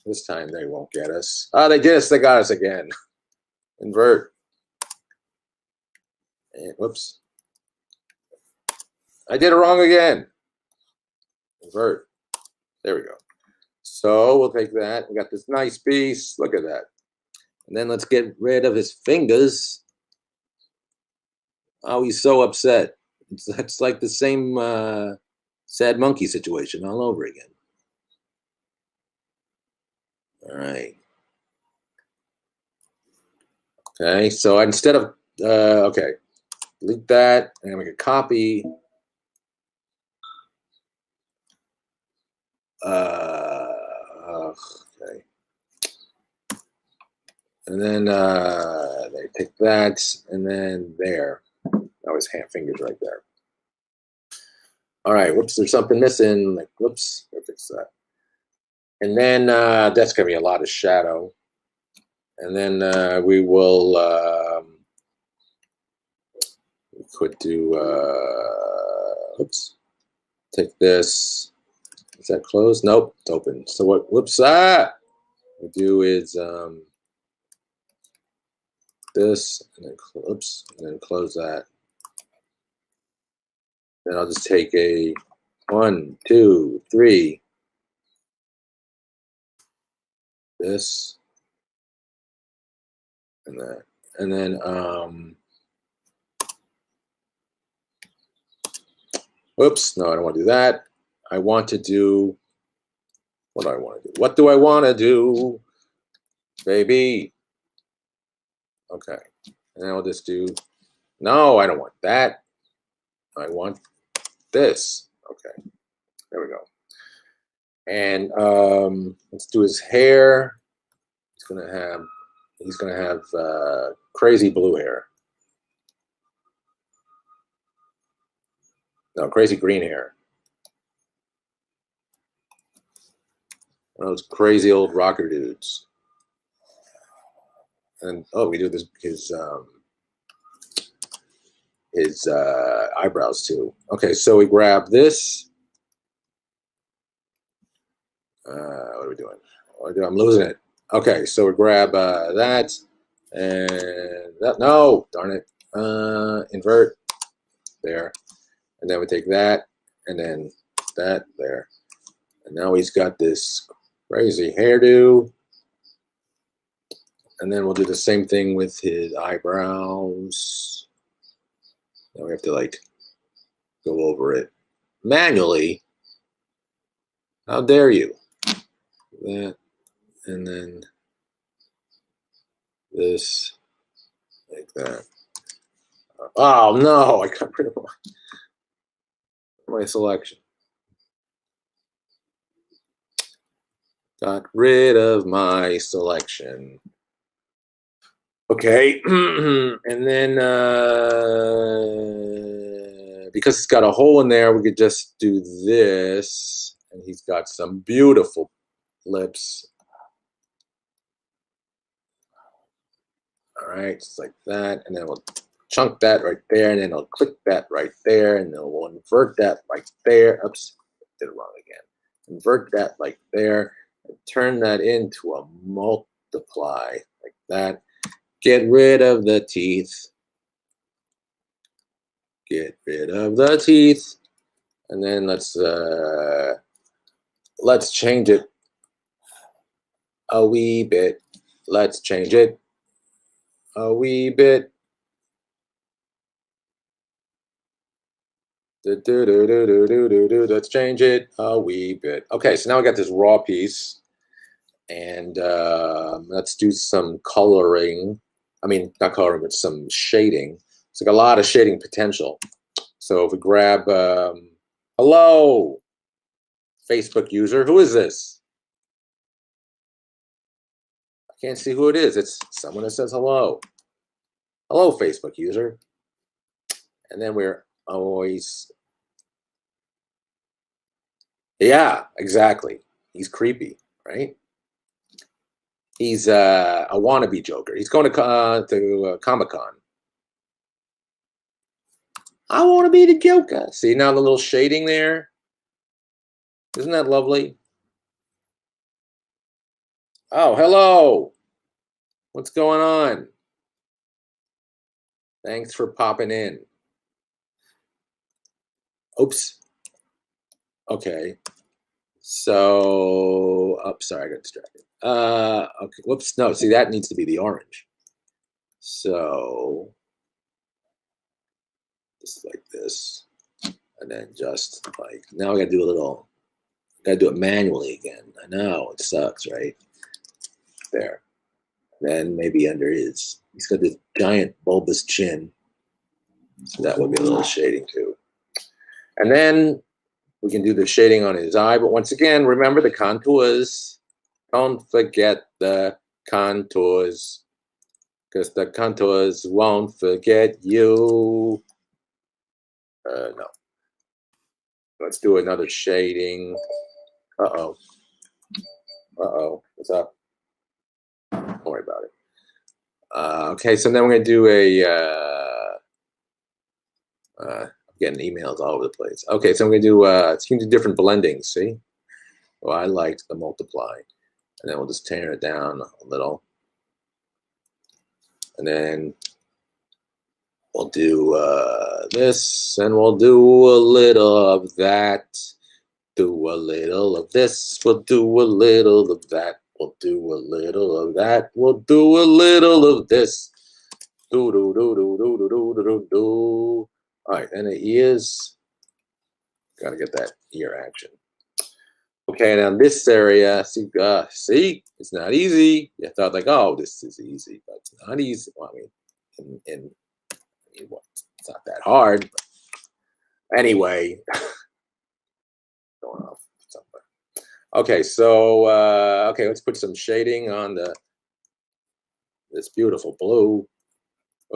This time they won't get us. Oh, they did us. They got us again. Invert. And, whoops. I did it wrong again. Invert. There we go. So we'll take that. We got this nice piece. Look at that. And then let's get rid of his fingers. Oh, he's so upset. It's like the same sad monkey situation all over again. All right. Okay, so instead of, okay, delete that, and make a copy. Okay. And then they take that, and then there. That was fingers right there. All right, whoops, there's something missing. Like, whoops, I'll fix that. And then that's going to be a lot of shadow. And then we will, we could do, oops, take this. Is that closed? Nope, it's open. So what, whoops, we do is this, and then, oops, and then close that. Then I'll just take a 1, 2, 3, this, and that. And then, oops, no, I don't want to do that. I want to do, what do I want to do? What do I want to do, baby? Okay, and then I'll just do, no, I don't want that. I want this. Okay, there we go. And let's do his hair. He's gonna have crazy blue hair. No, crazy green hair. Those crazy old rocker dudes. And oh, we do this his eyebrows too. Okay, so we grab this. What are we doing? I'm losing it. Okay, so we grab that and that. No, darn it. Invert there, and then we take that and then that there, and now he's got this crazy hairdo. And then we'll do the same thing with his eyebrows. Now we have to like go over it manually. How dare you? That, and then this, like that. Oh no, I got rid of my selection. Got rid of my selection. Okay, and then because it's got a hole in there, we could just do this, and he's got some beautiful lips. All right, just like that, and then we'll chunk that right there, and then I'll click that right there, and then we'll invert that right there. Oops, did it wrong again. Invert that like there, and turn that into a multiply like that. Get rid of the teeth. Get rid of the teeth, and then let's change it a wee bit. Let's change it a wee bit. Let's change it a wee bit. Okay, so now we got this raw piece, and let's do some coloring. I mean, not coloring, but some shading. It's like a lot of shading potential. So if we grab, hello, Facebook user, who is this? Can't see who it is. It's someone that says hello. Hello, Facebook user. And then we're always, yeah, exactly. He's creepy, right? He's a wannabe Joker. He's going to Comic-Con. I want to be the Joker. See now the little shading there? Isn't that lovely? Oh, hello. What's going on? Thanks for popping in. Oops. Okay. So, oh, sorry, I got distracted. Okay, whoops. No, see, that needs to be the orange. So, just like this. And then just like, now I got to do a little, got to do it manually again. I know, it sucks, right? There. Then maybe under he's got this giant bulbous chin. So that would be a little shading too. And then we can do the shading on his eye. But once again, remember the contours. Don't forget the contours. Because the contours won't forget you. No. Let's do another shading. Uh-oh. Uh-oh. What's up? Don't worry about it. Okay, so then we're going to do I'm getting emails all over the place. Okay, so I'm going to do, you can do different blendings, see? Well, I liked the multiply. And then we'll just tear it down a little. And then we'll do this, and we'll do a little of that. Do a little of this, we'll do a little of that. We'll do a little of that. We'll do a little of this. Do do do do do do do do do do. All right, and the ears. Gotta get that ear action. Okay, now this area, see, it's not easy. You thought like, oh, this is easy, but it's not easy. Well, I mean, it's not that hard. But anyway, going off somewhere. Okay, so okay, let's put some shading on this beautiful blue.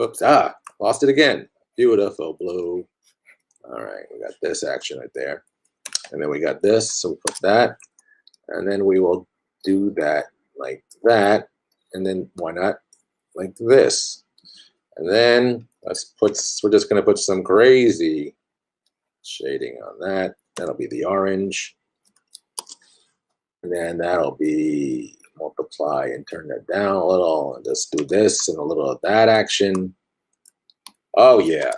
Oops, lost it again. Beautiful blue. All right, we got this action right there. And then we got this, so we put that. And then we will do that like that. And then why not like this? And then we're just gonna put some crazy shading on that. That'll be the orange. And then that'll be multiply and turn that down a little and just do this and a little of that action. Oh yeah,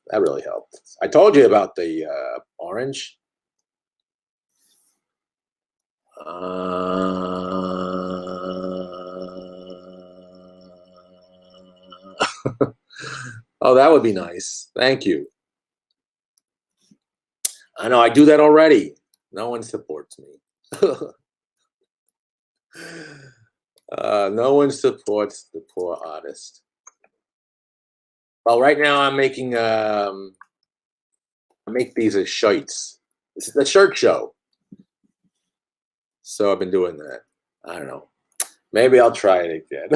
that really helped. I told you about the orange. Oh, that would be nice. Thank you. I know I do that already. No one supports me. No one supports the poor artist. Well, right now I'm making I make these as shirts. This is the shirt show. So I've been doing that. I don't know. Maybe I'll try it again.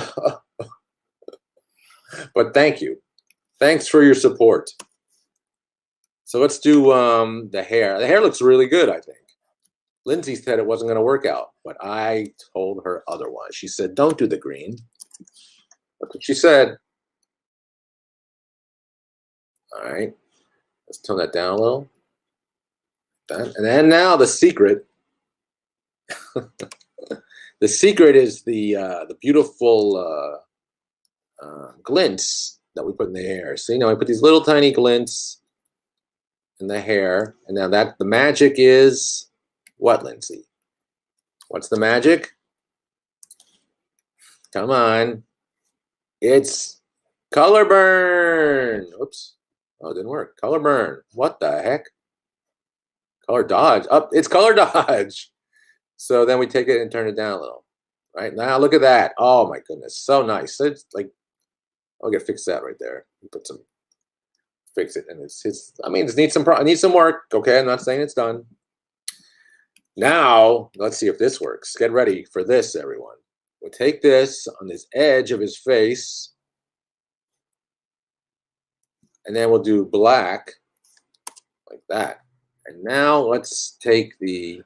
But thank you. Thanks for your support. So let's do the hair. The hair looks really good, I think. Lindsay said it wasn't going to work out, but I told her otherwise. She said, don't do the green. That's what she said. All right. Let's tone that down a little. And then now the secret. The secret is the beautiful glints that we put in the hair. See, now I put these little tiny glints in the hair, and now that the magic is what, Lindsay? What's the magic? Come on. It's color burn. Oops. Oh, it didn't work. Color burn. What the heck? Color dodge. Up. It's color dodge. So then we take it and turn it down a little. Right now, look at that. Oh my goodness, so nice. It's like, I'll get fix that right there. Put some, fix it, and it's. I mean, it needs some work. Okay, I'm not saying it's done. Now let's see if this works. Get ready for this, everyone. we'll take this on this edge of his face, and then we'll do black like that. And now let's take the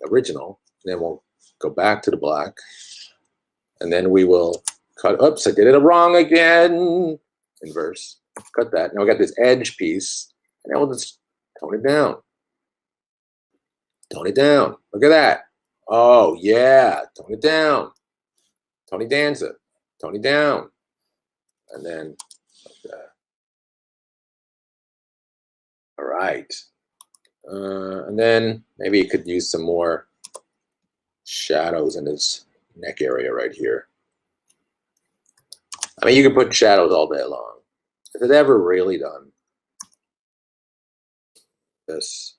original, and then we'll go back to the black, and then we will cut. Oops, I did it wrong again. Inverse. Cut that. Now we got this edge piece, and now we'll just tone it down. Tone it down. Look at that. Oh yeah, tone it down. Tony Danza. Tone it down. And then like that. All right. And then maybe you could use some more shadows in his neck area right here. I mean, you can put shadows all day long. Is it ever really done? This.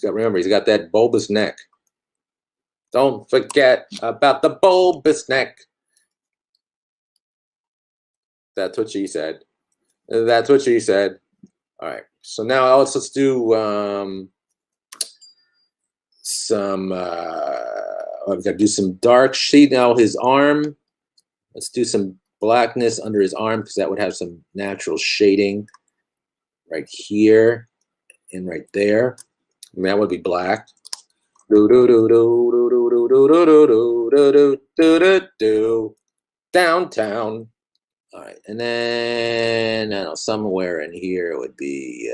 Remember, he's got that bulbous neck. Don't forget about the bulbous neck. That's what she said. That's what she said. All right. So now let's do I've got to do some dark shade now. His arm. Let's do some blackness under his arm because that would have some natural shading right here and right there. And that would be black. Downtown. All right, and then I don't know, somewhere in here would be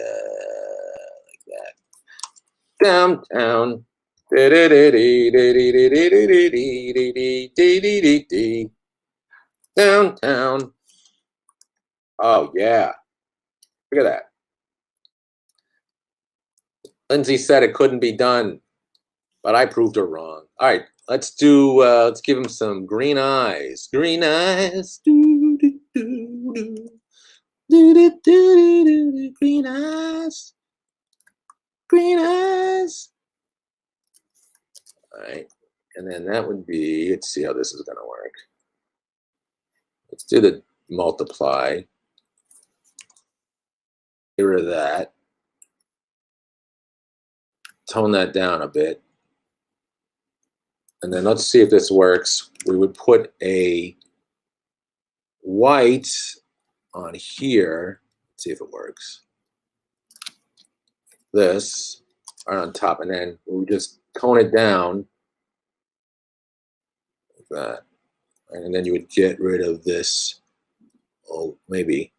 like that. Downtown. Downtown. Oh yeah. Look at that. Lindsay said it couldn't be done, but I proved her wrong. All right, let's give him some green eyes. Green eyes. Green eyes. Green eyes. All right, and then that would be, let's see how this is going to work. Let's do the multiply. Get rid of that. Tone that down a bit. And then let's see if this works. We would put a white on here. Let's see if it works. This right on top, and then we just tone it down like that. And then you would get rid of this. Oh, maybe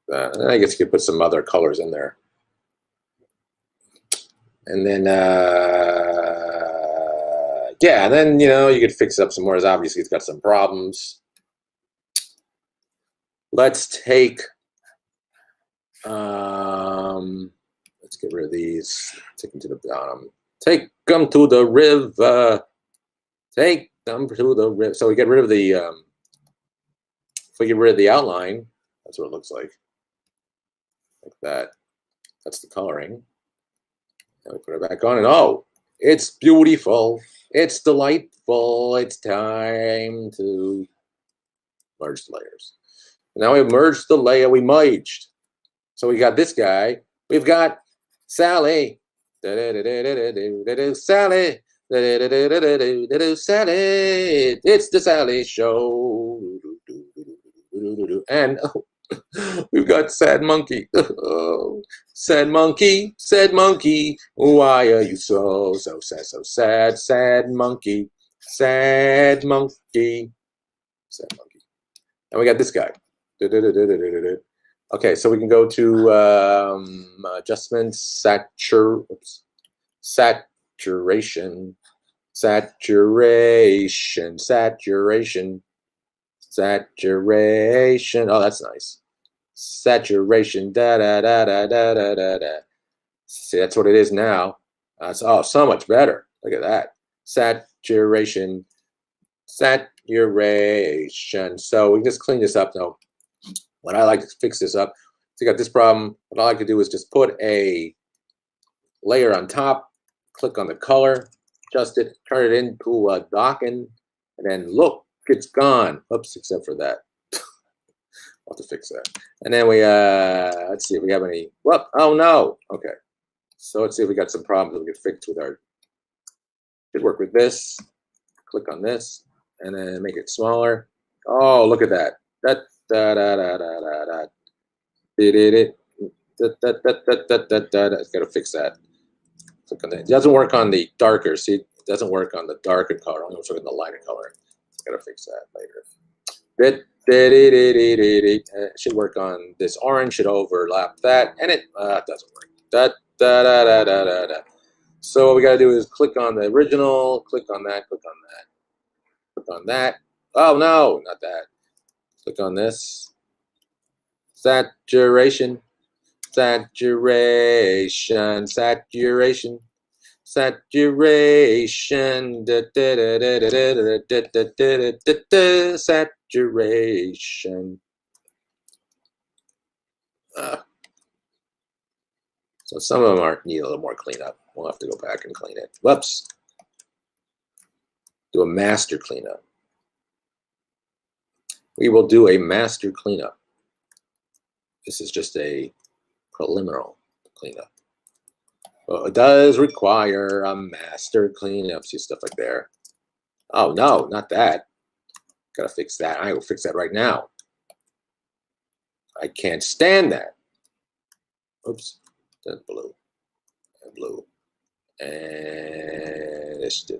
that. And I guess you could put some other colors in there. And then, yeah, and then, you know, you could fix it up some more. As obviously, it's got some problems. Let's take, let's get rid of these. Take them to the bottom. Take them to the river. Take them to the river. So we get rid of the, if we get rid of the outline, that's what it looks like. Like that. That's the coloring. And we put it back on, and oh, it's beautiful. It's delightful. It's time to merge the layers. And now we've merged the layer. We merged. So we got this guy. We've got Sally. Sally. Sally. It's the Sally Show. And oh, we've got Sad Monkey. Oh, sad monkey, why are you so sad, so sad, sad monkey, sad monkey, sad monkey. And we got this guy. Okay, so we can go to adjustments, saturation. Oh, that's nice. Saturation, da da da da da da da da. See, that's what it is now. Oh, so much better. Look at that. Saturation. So we can just clean this up now. When I like to fix this up, so you got this problem. What I like to do is just put a layer on top, click on the color, adjust it, turn it into a docking, and then look, it's gone. Oops, except for that. I'll have to fix that. And then we, let's see if we have any, well, oh no, okay. So let's see if we got some problems we can fix with our. Should work with this. Click on this, and then make it smaller. Oh, look at that. That da da da da da da. Did it? It's got to fix that. Click on that. It doesn't work on the darker. See, it doesn't work on the darker color. Only works on the lighter color. Got to fix that later. It should work on this orange. Should overlap that, and it doesn't work. Da da da da da da da. So what we got to do is click on the original. Click on that. Click on that. Click on that. Oh no, not that. Click on this. Saturation. Saturation, saturation, saturation, saturation. So some of them need a little more cleanup. We'll have to go back and clean it. Whoops. Do a master cleanup. We will do a master cleanup. This is just a preliminary cleanup. Well, it does require a master cleanup. See stuff like there. Oh no, not that. Gotta fix that. I will fix that right now. I can't stand that. Oops. That's blue. And blue. And see,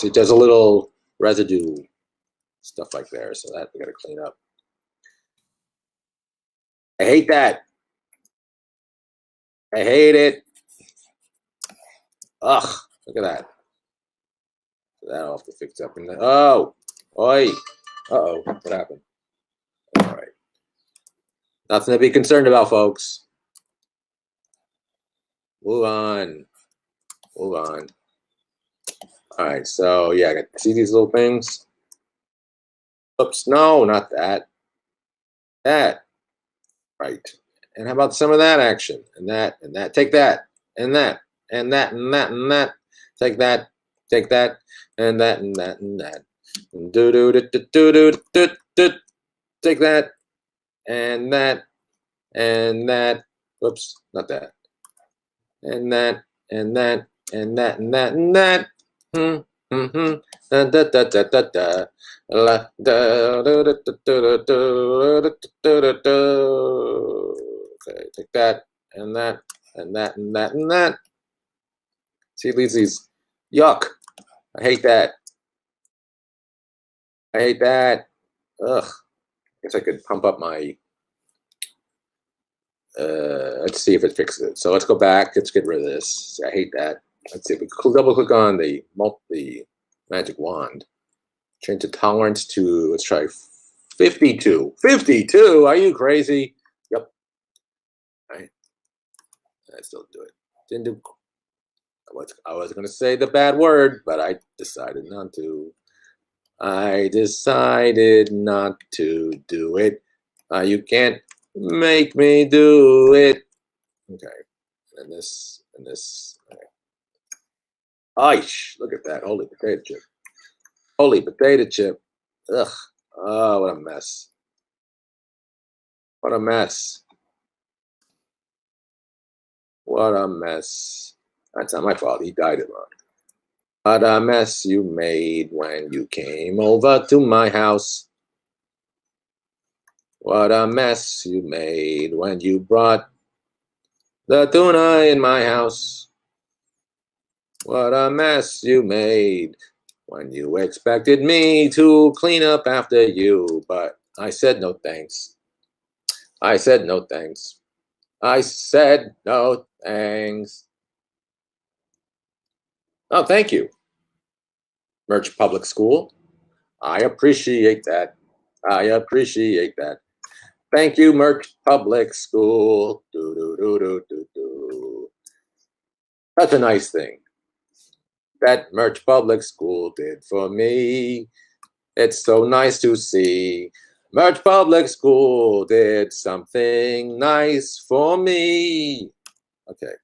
it does a little residue stuff like there. So that we gotta clean up. I hate that. I hate it. Ugh, look at that. That'll have to fix up. And oh, oi. Uh-oh, what happened? All right. Nothing to be concerned about, folks. Move on. Move on. All right, so yeah, I got see these little things? Oops, no, not that. That. Right. And how about some of that action? And that, and that. Take that, and that, and that, and that, and that. Take that, take that, and that, and that, and that. Do do do do do do do. Take that, and that, and that. Whoops, not that. And that, and that, and that, and that, and that. Da da da da da da. La da da da da da da da. Okay, take that and that and that and that and that. See, it leaves these. Yuck! I hate that. I hate that. Ugh. Guess I could pump up my. Let's see if it fixes it. So let's go back. Let's get rid of this. I hate that. Let's see. We double click on the magic wand. Change the tolerance to, let's try 52. 52? Are you crazy? Yep. All right. I still do it. Didn't do. I was going to say the bad word, but I decided not to. I decided not to do it. You can't make me do it. Okay. And this, and this. Okay. Aish, look at that. Holy potato chip. Holy potato chip. Ugh. Oh, what a mess. What a mess. What a mess. That's not my fault. He died it wrong. What a mess you made when you came over to my house. What a mess you made when you brought the tuna in my house. What a mess you made when you expected me to clean up after you, but I said no thanks. I said no thanks. I said no thanks. Oh, thank you, Murch Public School. I appreciate that. I appreciate that. Thank you, Murch Public School. Do, do, do, do, do, do. That's a nice thing that Murch Public School did for me. It's so nice to see. Murch Public School did something nice for me. Okay,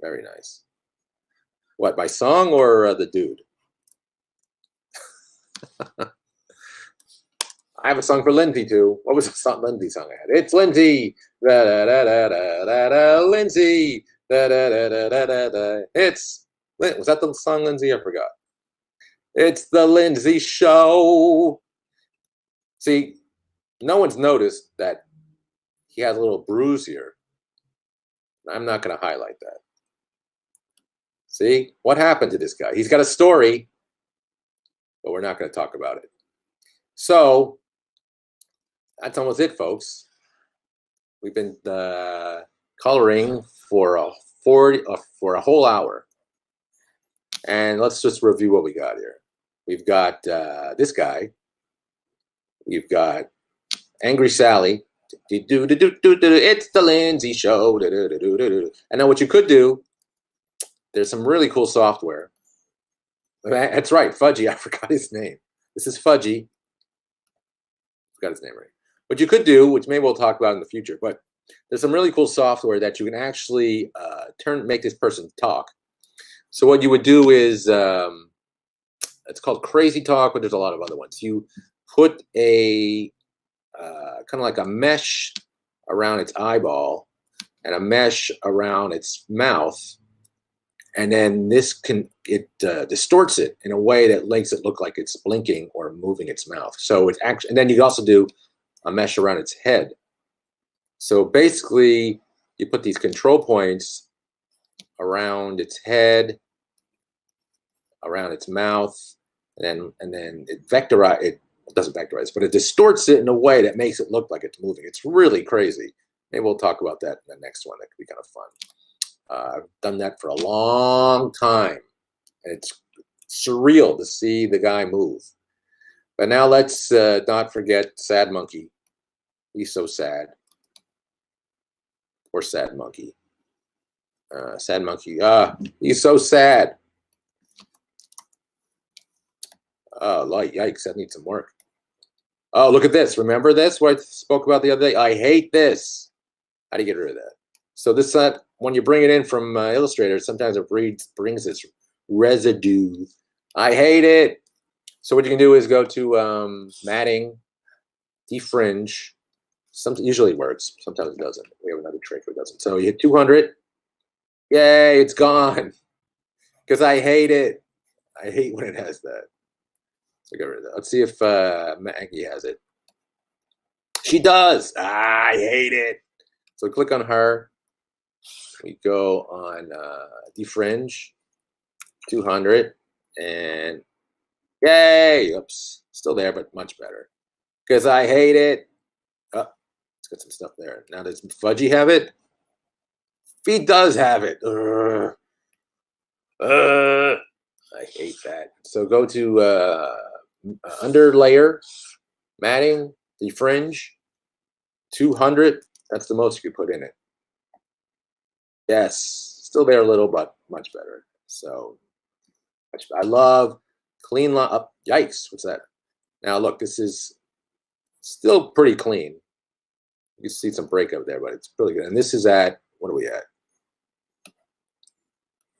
very nice. What, by song or the dude? I have a song for Lindsay too. What was the song, Lindsay song I had? It's Lindsay. Da da da da da da da. Lindsay. Da da da da da da da. It's was that the song, Lindsay? I forgot. It's the Lindsay Show. See, no one's noticed that he has a little bruise here. I'm not going to highlight that. See, what happened to this guy? He's got a story, but we're not going to talk about it. So that's almost it, folks. We've been coloring for a whole hour, and let's just review what we got here. We've got this guy. We've got Angry Sally. It's the Lindsay Show. And now what you could do, there's some really cool software. That's right, Fudgy. I forgot his name. This is Fudgy. Forgot his name right. What you could do, which maybe we'll talk about in the future, but there's some really cool software that you can actually make this person talk. So what you would do is, it's called Crazy Talk, but there's a lot of other ones. You put a kind of like a mesh around its eyeball and a mesh around its mouth, and then it distorts it in a way that makes it look like it's blinking or moving its mouth. So it's actually, and then you also do a mesh around its head. So basically, you put these control points around its head, around its mouth, and then it doesn't vectorize, but it distorts it in a way that makes it look like it's moving. It's really crazy. Maybe we'll talk about that in the next one. That could be kind of fun. I've done that for a long time, and it's surreal to see the guy move. But now let's not forget Sad Monkey. He's so sad. Poor Sad Monkey. Sad Monkey. He's so sad. Oh, yikes, that needs some work. Oh, look at this. Remember this, what I spoke about the other day? I hate this. How do you get rid of that? So this, when you bring it in from Illustrator, sometimes it brings this residue. I hate it. So what you can do is go to matting, defringe. Usually works. Sometimes it doesn't. We have another trick where it doesn't. So you hit 200. Yay, it's gone. Because I hate it. I hate when it has that. So get rid of that. Let's see if Maggie has it. She does. I hate it. So click on her. We go on defringe, 200, and yay! Oops, still there, but much better. Because I hate it. Oh, it's got some stuff there. Now does Fudgy have it? He does have it. I hate that. So go to under layer, matting, defringe, 200. That's the most you could put in it. Yes, still there a little, but much better. So I love clean line up. Yikes, what's that? Now look, this is still pretty clean. You see some breakup there, but it's really good. And this is at, what are we at?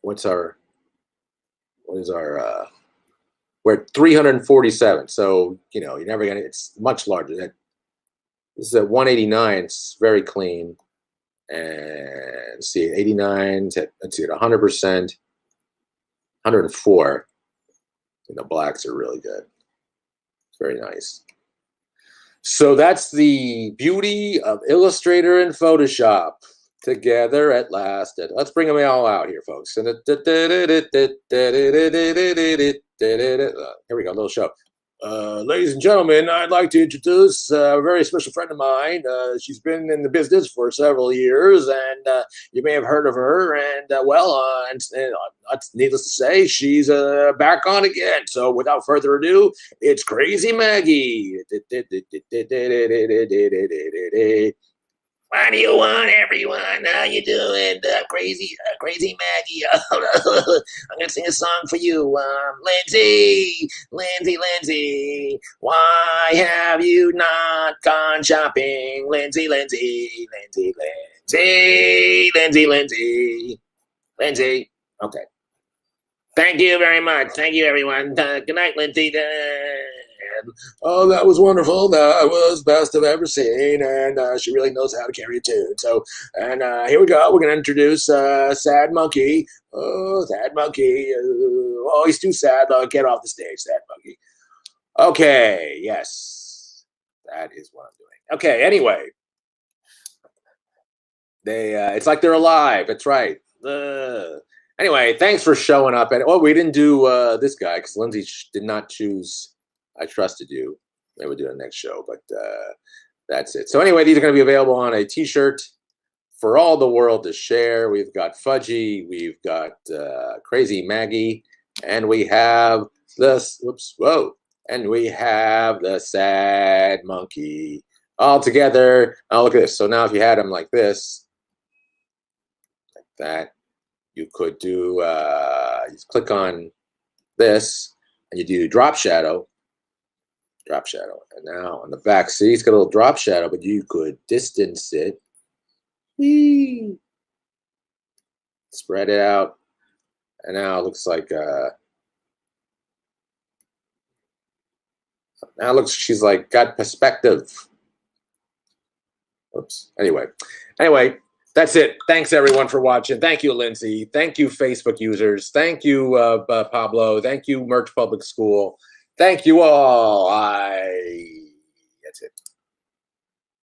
What is our, we're at 347. So, you're never going to, it's much larger. This is at 189. It's very clean. And see, 89, let's see, at 100%, 104. And the blacks are really good. It's very nice. So that's the beauty of Illustrator and Photoshop together at last. Let's bring them all out here, folks. Here we go, a little show. Ladies and gentlemen, I'd like to introduce a very special friend of mine. She's been in the business for several years, and you may have heard of her. And needless to say, she's back on again. So without further ado, it's Crazy Maggie. What do you want, everyone? How you doing? Crazy Maggie. I'm gonna sing a song for you. Lindsay. Why have you not gone shopping? Lindsay. Okay. Thank you very much. Thank you, everyone. Good night, Lindsay. Oh, that was wonderful. That was best I've ever seen. And she really knows how to carry a tune. So, and here we go. We're going to introduce Sad Monkey. Oh, Sad Monkey. Oh, he's too sad. Get off the stage, Sad Monkey. Okay, yes. That is what I'm doing. Okay, anyway. It's like they're alive. That's right. Anyway, thanks for showing up. And we didn't do this guy because Lindsay did not choose I Trusted You. Maybe we'll do the next show, but that's it. So anyway, these are going to be available on a T-shirt for all the world to share. We've got Fudgy, we've got Crazy Maggie, and we have this. And we have the Sad Monkey all together. Oh, look at this. So now, if you had them like this, like that, you could do. You click on this, and you do drop shadow. Drop shadow, and now on the back, see, it's got a little drop shadow, but you could distance it. Whee! Spread it out, and now it looks like now it looks she's like got perspective. Oops. Anyway, that's it. Thanks everyone for watching. Thank you, Lindsay. Thank you, Facebook users. Thank you, Pablo. Thank you, Merch Public School. Thank you all. That's it.